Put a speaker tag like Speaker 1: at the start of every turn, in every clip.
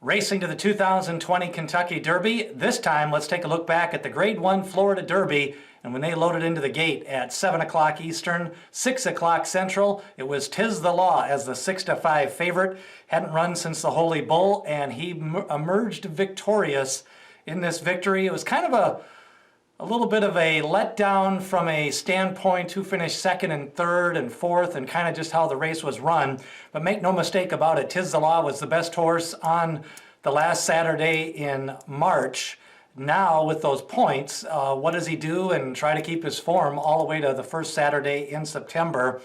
Speaker 1: Racing to the 2020 Kentucky Derby. This time, let's take a look back at the Grade 1 Florida Derby. And when they loaded into the gate at 7 o'clock Eastern, 6 o'clock Central, it was Tiz the Law as the 6-5 favorite. Hadn't run since the Holy Bull, and he emerged victorious in this victory. It was kind of a little bit of a letdown from a standpoint who finished second and third and fourth and kind of just how the race was run. But make no mistake about it, Tiz the Law was the best horse on the last Saturday in March. Now with those points, what does he do and try to keep his form all the way to the first Saturday in September?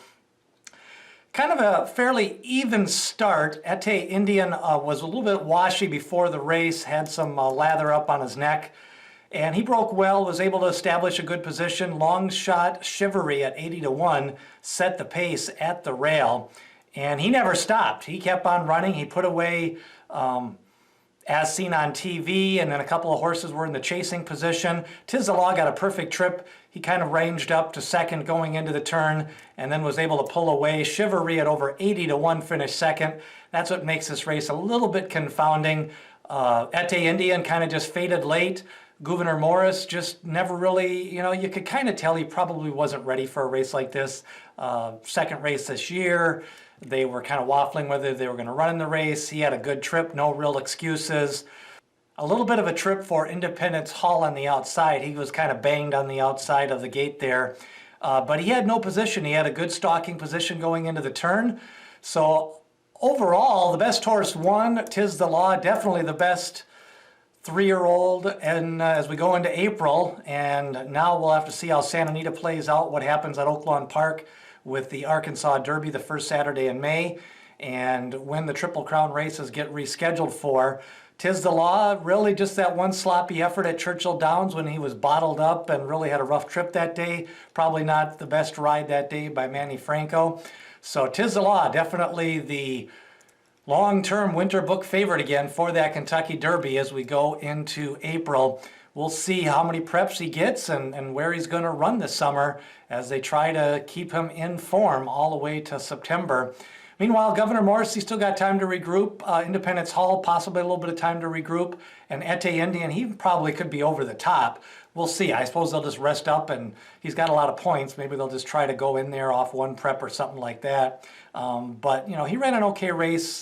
Speaker 1: Kind of a fairly even start. Ete Indian was a little bit washy before the race, had some lather up on his neck. And he broke well, was able to establish a good position. Long Shot Chivalry at 80-1 set the pace at the rail. And he never stopped. He kept on running. He put away As Seen on TV, and then a couple of horses were in the chasing position. Tiz the Law got a perfect trip. He kind of ranged up to second going into the turn and then was able to pull away. Chivalry at over 80-1 finished second. That's what makes this race a little bit confounding. Ete Indian kind of just faded late. Gouverneur Morris just never really, you could kind of tell he probably wasn't ready for a race like this. Second race this year. They were kind of waffling whether they were going to run in the race. He had a good trip, no real excuses. A little bit of a trip for Independence Hall on the outside. He was kind of banged on the outside of the gate there. But he had no position. He had a good stalking position going into the turn. So overall, the best horse won. Tiz the Law, definitely the best three-year-old, and as we go into April, and now we'll have to see how Santa Anita plays out, what happens at Oaklawn Park with the Arkansas Derby the first Saturday in May, and when the Triple Crown races get rescheduled for. Tiz the Law, really just that one sloppy effort at Churchill Downs when he was bottled up and really had a rough trip that day. Probably not the best ride that day by Manny Franco. So Tiz the Law, definitely the long-term winter book favorite again for that Kentucky Derby as we go into April. We'll see how many preps he gets and where he's going to run this summer as they try to keep him in form all the way to September. Meanwhile, Gouverneur Morris, he still got time to regroup. Independence Hall, possibly a little bit of time to regroup. And Ete Indian, he probably could be over the top. We'll see. I suppose they'll just rest up, and he's got a lot of points. Maybe they'll just try to go in there off one prep or something like that. But, he ran an okay race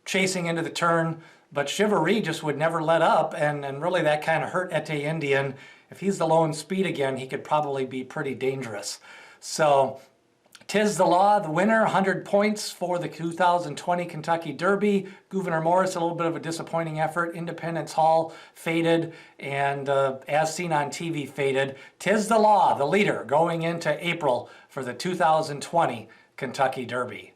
Speaker 1: chasing into the turn. But Chivalry just would never let up, and really that kind of hurt Ete Indian. If he's the lone speed again, he could probably be pretty dangerous. So Tiz the Law, the winner, 100 points for the 2020 Kentucky Derby. Gouverneur Morris, a little bit of a disappointing effort. Independence Hall faded, and As Seen on TV faded. Tiz the Law, the leader, going into April for the 2020 Kentucky Derby.